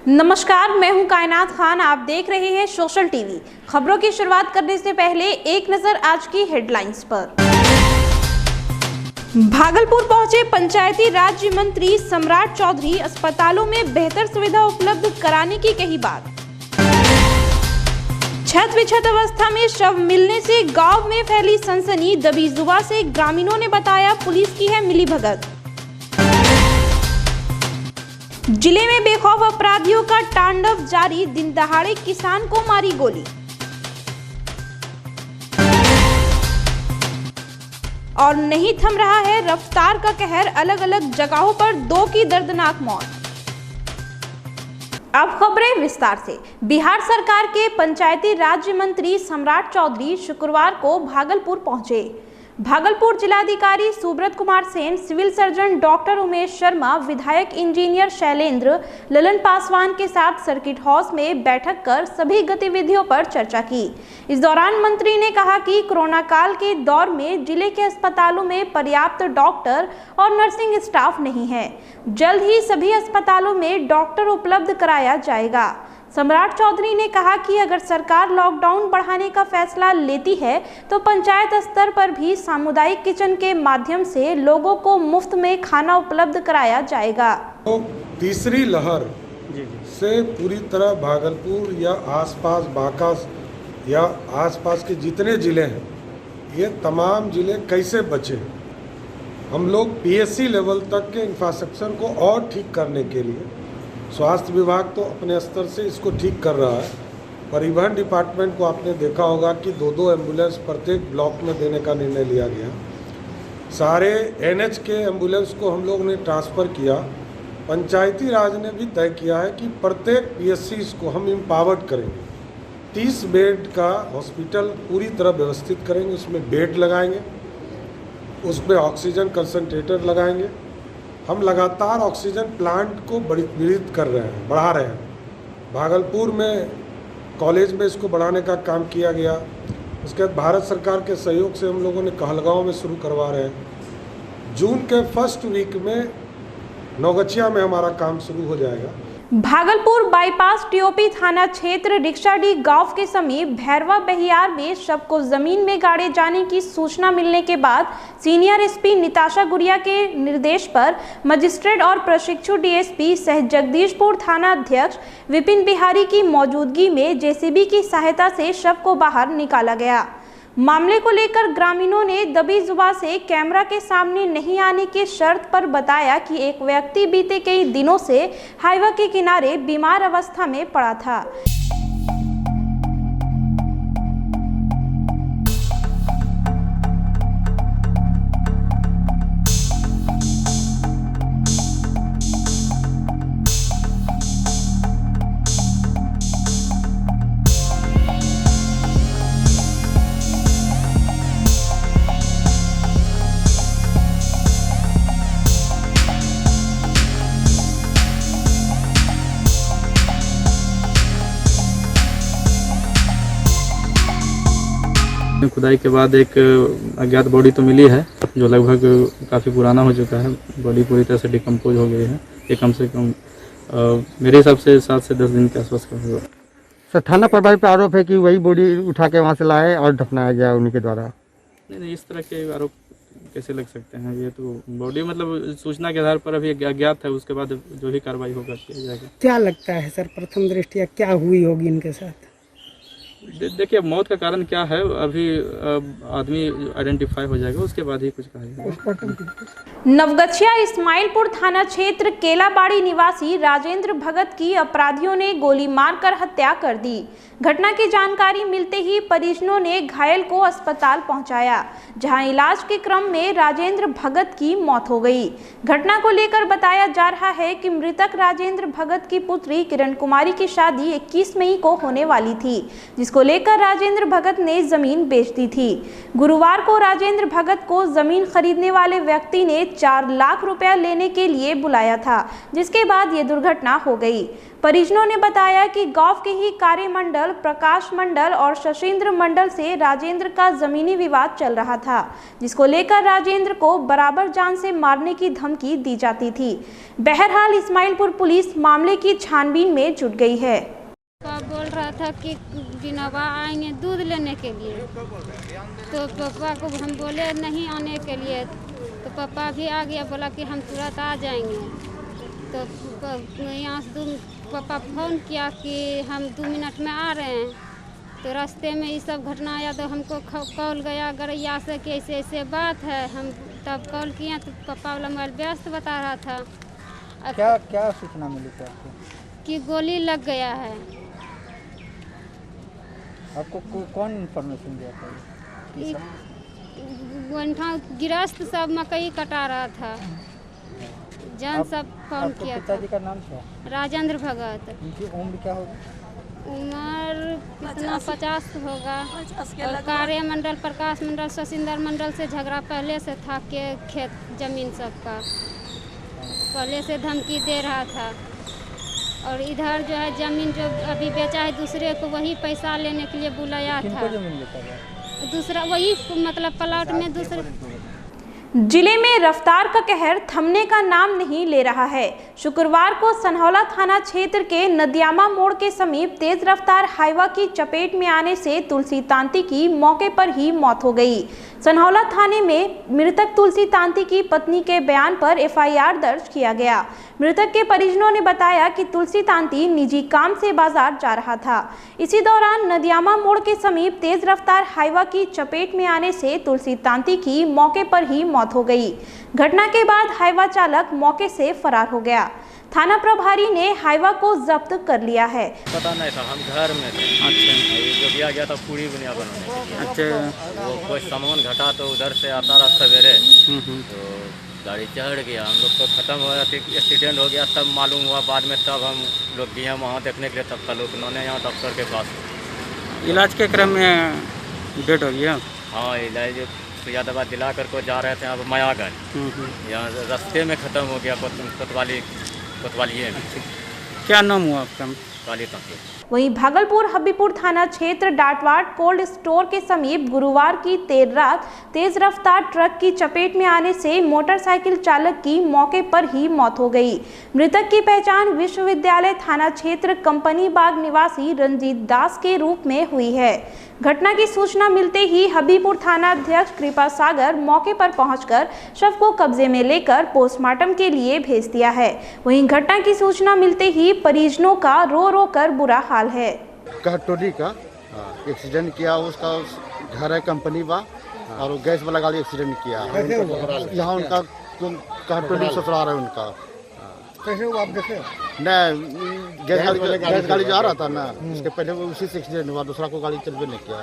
नमस्कार, मैं हूं कायनात खान। आप देख रहे हैं सोशल टीवी। खबरों की शुरुआत करने से पहले एक नजर आज की हेडलाइंस पर। भागलपुर पहुंचे पंचायती राज्य मंत्री सम्राट चौधरी, अस्पतालों में बेहतर सुविधा उपलब्ध कराने की कही बात। छत विछत अवस्था में शव मिलने से गांव में फैली सनसनी, दबी जुबान से ग्रामीणों ने बताया पुलिस की है मिलीभगत। जिले में बेखौफ अपराधियों का तांडव जारी, दिन दहाड़े किसान को मारी गोली। और नहीं थम रहा है रफ्तार का कहर, अलग अलग जगहों पर 2 की दर्दनाक मौत। अब खबरें विस्तार से। बिहार सरकार के पंचायती राज्य मंत्री सम्राट चौधरी शुक्रवार को भागलपुर पहुंचे। भागलपुर जिलाधिकारी Subrat Kumar Sen, civil surgeon doctor Umesh Sharma, विधायक इंजीनियर शैलेंद्र ललन पासवान के साथ सर्किट हाउस में बैठक कर सभी गतिविधियों पर चर्चा की। इस दौरान मंत्री ने कहा कि कोरोना काल के दौर में जिले के अस्पतालों में पर्याप्त डॉक्टर और नर्सिंग स्टाफ नहीं है। जल्द ही सभी अस्पतालों में डॉक्टर उपलब्ध कराया जाएगा। सम्राट चौधरी ने कहा कि अगर सरकार लॉकडाउन बढ़ाने का फैसला लेती है तो पंचायत स्तर पर भी सामुदायिक किचन के माध्यम से लोगों को मुफ्त में खाना उपलब्ध कराया जाएगा। तो तीसरी लहर से पूरी तरह भागलपुर या आसपास बांका या आसपास के जितने ज़िले हैं, ये तमाम ज़िले कैसे बचे। हम लोग पीएससी लेवल तक के इंफ्रास्ट्रक्चर को और ठीक करने के लिए स्वास्थ्य विभाग तो अपने स्तर से इसको ठीक कर रहा है। परिवहन डिपार्टमेंट को आपने देखा होगा कि 2-2 एम्बुलेंस प्रत्येक ब्लॉक में देने का निर्णय लिया गया। सारे एनएच के एम्बुलेंस को हम लोग ने ट्रांसफ़र किया। पंचायती राज ने भी तय किया है कि प्रत्येक पीएससी को हम एम्पावर्ड करेंगे। 30 बेड का हॉस्पिटल पूरी तरह व्यवस्थित करेंगे, उसमें बेड लगाएंगे, उसमें ऑक्सीजन कंसनट्रेटर लगाएंगे। हम लगातार ऑक्सीजन प्लांट को वितरित कर रहे हैं, बढ़ा रहे हैं। भागलपुर में कॉलेज में इसको बढ़ाने का काम किया गया। उसके बाद भारत सरकार के सहयोग से हम लोगों ने कहलगांव में शुरू करवा रहे हैं। जून के फर्स्ट वीक में नौगछिया में हमारा काम शुरू हो जाएगा। भागलपुर बाईपास टीओपी थाना क्षेत्र रिक्शाडी गांव के समीप भैरवा बहियार में शव को जमीन में गाड़े जाने की सूचना मिलने के बाद सीनियर एसपी निताशा गुड़िया के निर्देश पर मजिस्ट्रेट और प्रशिक्षु डीएसपी सह जगदीशपुर थाना अध्यक्ष विपिन बिहारी की मौजूदगी में जेसीबी की सहायता से शव को बाहर निकाला गया। मामले को लेकर ग्रामीणों ने दबी जुबान से कैमरा के सामने नहीं आने की शर्त पर बताया कि एक व्यक्ति बीते कई दिनों से हाईवे के किनारे बीमार अवस्था में पड़ा था। खुदाई के बाद एक अज्ञात बॉडी तो मिली है, जो लगभग काफ़ी पुराना हो चुका है। बॉडी पूरी तरह से डिकम्पोज हो गई है। ये कम से कम मेरे हिसाब से 7 से 10 दिन के आसपास का होगा। सर, थाना प्रभारी पर आरोप है कि वही बॉडी उठा के वहाँ से लाए और दफनाया गया उन्हीं के द्वारा। नहीं, इस तरह के आरोप कैसे लग सकते हैं। ये तो बॉडी मतलब सूचना के आधार पर अभी अज्ञात है, उसके बाद जो भी कार्रवाई होगा किया जाएगा। क्या लगता है सर, प्रथम दृष्टया क्या हुई होगी इनके साथ? देखिए, मौत का कारण क्या है अभी आदमी आइडेंटिफाई हो जाएगा, उसके बाद ही कुछ कहेगा। नवगछिया इस्माइलपुर थाना क्षेत्र केलाबाड़ी निवासी राजेंद्र भगत की अपराधियों ने गोली मारकर हत्या कर दी। घटना की जानकारी मिलते ही परिजनों ने घायल को अस्पताल पहुंचाया, जहां इलाज के क्रम में राजेंद्र भगत की मौत हो गई। घटना को लेकर बताया जा रहा है कि मृतक राजेंद्र भगत की पुत्री किरण कुमारी की शादी 21 मई को होने वाली थी, जिसको जिसको लेकर राजेंद्र भगत ने जमीन बेच दी थी। गुरुवार को राजेंद्र भगत को जमीन खरीदने वाले व्यक्ति ने 4 लाख रुपया लेने के लिए बुलाया था, जिसके बाद ये दुर्घटना हो गई। परिजनों ने बताया कि गांव के ही कार्य मंडल, प्रकाश मंडल और शशीन्द्र मंडल से राजेंद्र का जमीनी विवाद चल रहा था, जिसको लेकर राजेंद्र को बराबर जान से मारने की धमकी दी जाती थी। बहरहाल इस्माइलपुर पुलिस मामले की छानबीन में जुट गई है। पापा बोल रहा था कि बिनवा आएंगे दूध लेने के लिए, तो पापा को हम बोले नहीं आने के लिए, तो पापा भी आ गया, बोला कि हम तुरंत आ जाएंगे। तो यहाँ से पापा फ़ोन किया कि हम 2 मिनट में आ रहे हैं। तो रास्ते में ये सब घटना आया तो हमको कॉल गया गरैया से कि ऐसे ऐसे बात है। हम तब कॉल किए तो पापा वाला मोबाइल व्यस्त बता रहा था। क्या क्या सूचना मिली थी आपको? कि गोली लग गया है। आपको कौन इन्फॉर्मेशन दिया था? गिरस्त सब मकई कटा रहा था, जन सब फोन किया था। पिताजी का नाम क्या? राजेंद्र भगत। उनकी उम्र क्या होगी? उम्र कितना 50 होगा। और कार्य मंडल, प्रकाश मंडल, शशीन्द्र मंडल से झगड़ा पहले से था के खेत जमीन सबका पहले से धमकी दे रहा था। और इधर जो है जमीन जो अभी बेचा है दूसरे को, वही पैसा लेने के लिए बुलाया था। जमीन लेता है? दूसरा वही मतलब प्लॉट में दूसरे। जिले में रफ्तार का कहर थमने का नाम नहीं ले रहा है। शुक्रवार को सनहौला थाना क्षेत्र के नदियामा मोड़ के समीप तेज रफ्तार हाईवा की चपेट में आने से तुलसी तांती की मौके पर ही मौत हो गई। सनहौला थाने में मृतक तुलसी तांती की पत्नी के बयान पर एफआईआर दर्ज किया गया। मृतक के परिजनों ने बताया कि तुलसी तांती निजी काम से बाजार जा रहा था। इसी दौरान नदियामा मोड़ के समीप तेज रफ्तार हाईवा की चपेट में आने से तुलसी तांती की मौके पर ही मौत हो गई। घटना के बाद हाईवा चालक मौके से फरार हो गया। थाना प्रभारी ने हाईवा को जब्त कर लिया है। पता नहीं था, हम घर में थे। अच्छा, जो दिया गया था पूरी बुनिया बनाने। अच्छा, वो कोई सामान घटा तो उधर से आता रहा सवेरे, तो गाड़ी चढ़ गया। हम लोग को खत्म हो गया, एक्सीडेंट हो गया, तब मालूम हुआ बाद में। तब हम लोग गए वहाँ देखने के लिए, तब तक लोग उन्होंने यहाँ डॉक्टर के पास इलाज के क्रम में डेड हो गया। हाँ, इलाज सुइया दवा दिला कर को जा रहे थे अब मायागंज, यहाँ रास्ते में ख़त्म हो गया कोतवाली में। क्या नाम हुआ आपका? काली तांती। वहीं भागलपुर हबीपुर थाना क्षेत्र डाटवाट कोल्ड स्टोर के समीप गुरुवार की देर रात तेज रफ्तार ट्रक की चपेट में आने से मोटरसाइकिल चालक की मौके पर ही मौत हो गई। मृतक की पहचान विश्वविद्यालय थाना क्षेत्र कंपनी बाग निवासी रंजीत दास के रूप में हुई है। घटना की सूचना मिलते ही हबीपुर थाना अध्यक्ष कृपा सागर मौके पर पहुंचकर शव को कब्जे में लेकर पोस्टमार्टम के लिए भेज दिया है। वहीं घटना की सूचना मिलते ही परिजनों का रो रो कर बुरा हाल है। कहटोली का एक्सीडेंट किया, उसका घर है कंपनी बा, और वो गैस वाला गाड़ी एक्सीडेंट किया। यहाँ उनका कहटोली ससुराल है उनका। कैसे वो आप देखे? नहीं, गैस गाड़ी जा रहा था ना, उसके पहले वो उसी से एक्सीडेंट हुआ, दूसरा को गाड़ी चलवे नहीं किया।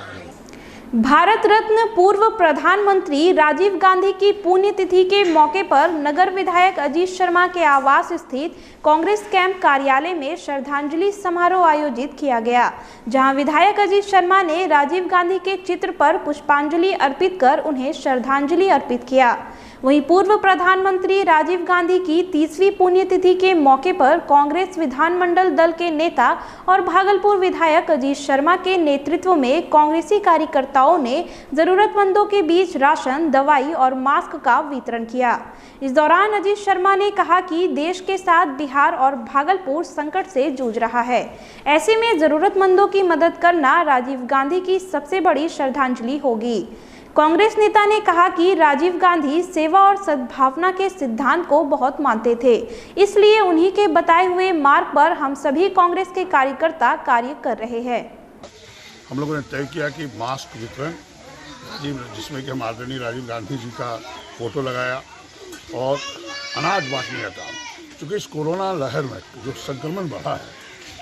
भारत रत्न पूर्व प्रधानमंत्री राजीव गांधी की पुण्यतिथि के मौके पर नगर विधायक अजीत शर्मा के आवास स्थित कांग्रेस कैंप कार्यालय में श्रद्धांजलि समारोह आयोजित किया गया, जहां विधायक अजीत शर्मा ने राजीव गांधी के चित्र पर पुष्पांजलि अर्पित कर उन्हें श्रद्धांजलि अर्पित किया। वहीं पूर्व प्रधानमंत्री राजीव गांधी की 30वीं पुण्यतिथि के मौके पर कांग्रेस विधानमंडल दल के नेता और भागलपुर विधायक अजीत शर्मा के नेतृत्व में कांग्रेसी कार्यकर्ताओं ने जरूरतमंदों के बीच राशन, दवाई और मास्क का वितरण किया। इस दौरान अजीत शर्मा ने कहा कि देश के साथ बिहार और भागलपुर संकट से जूझ रहा है। ऐसे में जरूरतमंदों की मदद करना राजीव गांधी की सबसे बड़ी श्रद्धांजलि होगी। कांग्रेस नेता ने कहा कि राजीव गांधी सेवा और सद्भावना के सिद्धांत को बहुत मानते थे, इसलिए उन्हीं के बताए हुए मार्ग पर हम सभी कांग्रेस के कार्यकर्ता कार्य कर रहे हैं। हम लोगों ने तय किया कि मास्क वितरण, जिसमें कि हम आदरणीय राजीव गांधी जी का फोटो लगाया, और अनाज बांटने का काम, क्योंकि इस कोरोना लहर में जो संक्रमण बढ़ा है,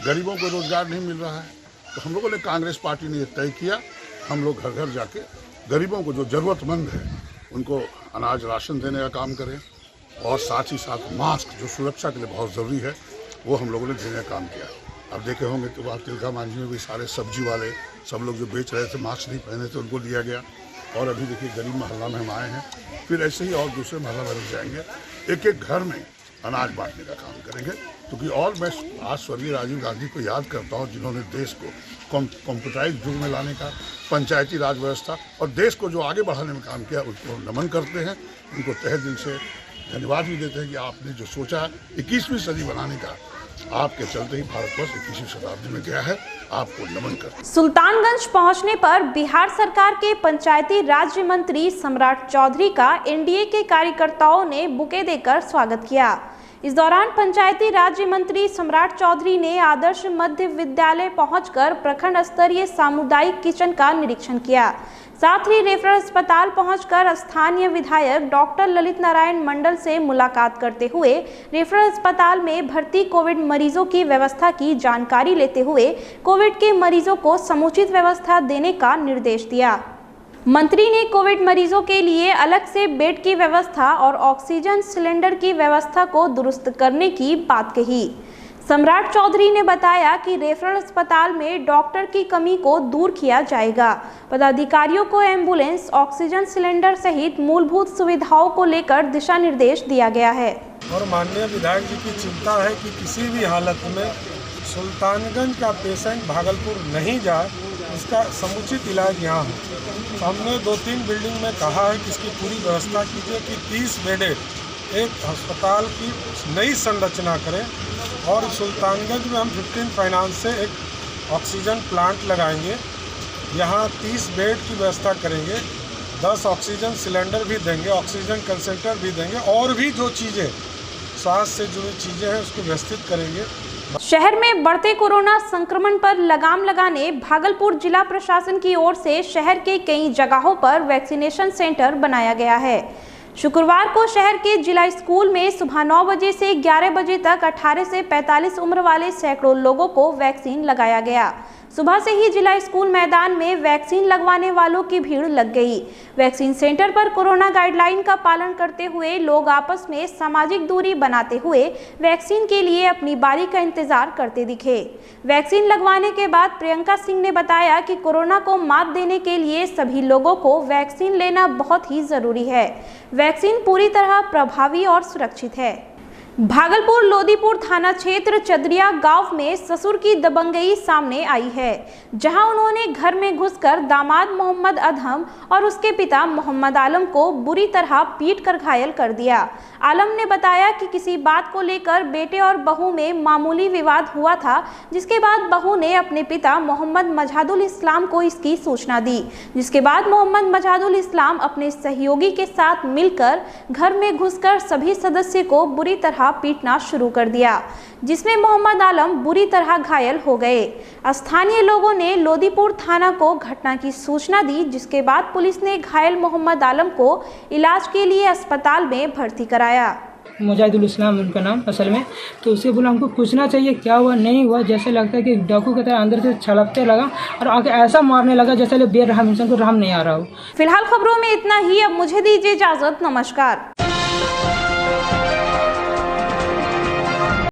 गरीबों को रोजगार नहीं मिल रहा है, तो हम लोगों ने कांग्रेस पार्टी ने ये तय किया, हम लोग घर घर जाके गरीबों को जो ज़रूरतमंद है उनको अनाज राशन देने का काम करें, और साथ ही साथ मास्क जो सुरक्षा के लिए बहुत ज़रूरी है वो हम लोगों ने देने का काम किया। अब देखे होंगे कि वहाँ तिलका मांझी में भी सारे सब्जी वाले सब लोग जो बेच रहे थे मास्क नहीं पहने थे उनको दिया गया। और अभी देखिए गरीब मोहल्ला में हम आए हैं, फिर ऐसे ही और दूसरे मोहल्ला में रुक जाएंगे, एक एक घर में अनाज बांटने का काम करेंगे। क्योंकि और मैं आज स्वर्गीय राजीव गांधी को याद करता हूँ जिन्होंने देश को कंप्यूटराइज युग में लाने का, पंचायती राज व्यवस्था और देश को जो आगे बढ़ाने में काम किया, उसको नमन करते हैं। उनको तहे दिल से धन्यवाद भी देते हैं कि आपने जो सोचा 21वीं सदी बनाने का, आपके चलते ही भारतवर्ष 21वीं शताब्दी में गया है। आपको नमन करते। सुल्तानगंज पहुंचने पर बिहार सरकार के पंचायती राज्य मंत्री सम्राट चौधरी का एनडीए के कार्यकर्ताओं ने बुके देकर स्वागत किया। इस दौरान पंचायती राज्य मंत्री सम्राट चौधरी ने आदर्श मध्य विद्यालय पहुंचकर प्रखंड स्तरीय सामुदायिक किचन का निरीक्षण किया। साथ ही रेफरल अस्पताल पहुंचकर स्थानीय विधायक डॉक्टर ललित नारायण मंडल से मुलाकात करते हुए रेफरल अस्पताल में भर्ती कोविड मरीजों की व्यवस्था की जानकारी लेते हुए कोविड के मरीजों को समुचित व्यवस्था देने का निर्देश दिया। मंत्री ने कोविड मरीजों के लिए अलग से बेड की व्यवस्था और ऑक्सीजन सिलेंडर की व्यवस्था को दुरुस्त करने की बात कही। सम्राट चौधरी ने बताया कि रेफरल अस्पताल में डॉक्टर की कमी को दूर किया जाएगा। पदाधिकारियों को एम्बुलेंस, ऑक्सीजन सिलेंडर सहित मूलभूत सुविधाओं को लेकर दिशा निर्देश दिया गया है। और माननीय विधायक जी की चिंता है कि किसी भी हालत में सुल्तानगंज का पेशेंट भागलपुर नहीं जाए, इसका समुचित इलाज यहाँ हो। हमने 2-3 बिल्डिंग में कहा है कि इसकी पूरी व्यवस्था कीजिए कि 30 बेडेड एक अस्पताल की नई संरचना करें। और सुल्तानगंज में हम 15 फाइनेंस से एक ऑक्सीजन प्लांट लगाएंगे, यहाँ 30 बेड की व्यवस्था करेंगे, 10 ऑक्सीजन सिलेंडर भी देंगे, ऑक्सीजन कंसंट्रेटर भी देंगे, और भी जो चीज़ें स्वास्थ्य से जुड़ी चीज़ें हैं उसको व्यवस्थित करेंगे। शहर में बढ़ते कोरोना संक्रमण पर लगाम लगाने भागलपुर जिला प्रशासन की ओर से शहर के कई जगहों पर वैक्सीनेशन सेंटर बनाया गया है। शुक्रवार को शहर के जिला स्कूल में सुबह 9 बजे से 11 बजे तक 18 से 45 उम्र वाले सैकड़ों लोगों को वैक्सीन लगाया गया। सुबह से ही जिला स्कूल मैदान में वैक्सीन लगवाने वालों की भीड़ लग गई। वैक्सीन सेंटर पर कोरोना गाइडलाइन का पालन करते हुए लोग आपस में सामाजिक दूरी बनाते हुए वैक्सीन के लिए अपनी बारी का इंतजार करते दिखे। वैक्सीन लगवाने के बाद प्रियंका सिंह ने बताया कि कोरोना को मात देने के लिए सभी लोगों को वैक्सीन लेना बहुत ही जरूरी है। वैक्सीन पूरी तरह प्रभावी और सुरक्षित है। भागलपुर लोदीपुर थाना क्षेत्र चदरिया गांव में ससुर की दबंगई सामने आई है, जहां उन्होंने घर में घुसकर दामाद मोहम्मद अदहम और उसके पिता मोहम्मद आलम को बुरी तरह पीट कर घायल कर दिया। आलम ने बताया कि किसी बात को लेकर बेटे और बहू में मामूली विवाद हुआ था, जिसके बाद बहू ने अपने पिता मोहम्मद मजहादुल इस्लाम को इसकी सूचना दी, जिसके बाद मोहम्मद मजहादुल इस्लाम अपने सहयोगी के साथ मिलकर घर में घुसकर सभी सदस्य को बुरी तरह पीटना शुरू कर दिया, जिसमें मोहम्मद आलम बुरी तरह घायल हो गए। स्थानीय लोगों ने लोदीपुर थाना को घटना की सूचना दी, जिसके बाद पुलिस ने घायल मोहम्मद आलम को इलाज के लिए अस्पताल में भर्ती कराया। मुजाहिदुल इस्लाम उनका नाम असल में, तो उसे बोला हमको पूछना चाहिए क्या हुआ नहीं हुआ। जैसे लगता है कि डाकू की तरह अंदर से छलकते लगा और आगे ऐसा मारने लगा जैसे बेरहम इंसान को रहम नहीं आ रहा हो। फिलहाल खबरों में इतना ही। अब मुझे दीजिए इजाजत। नमस्कार।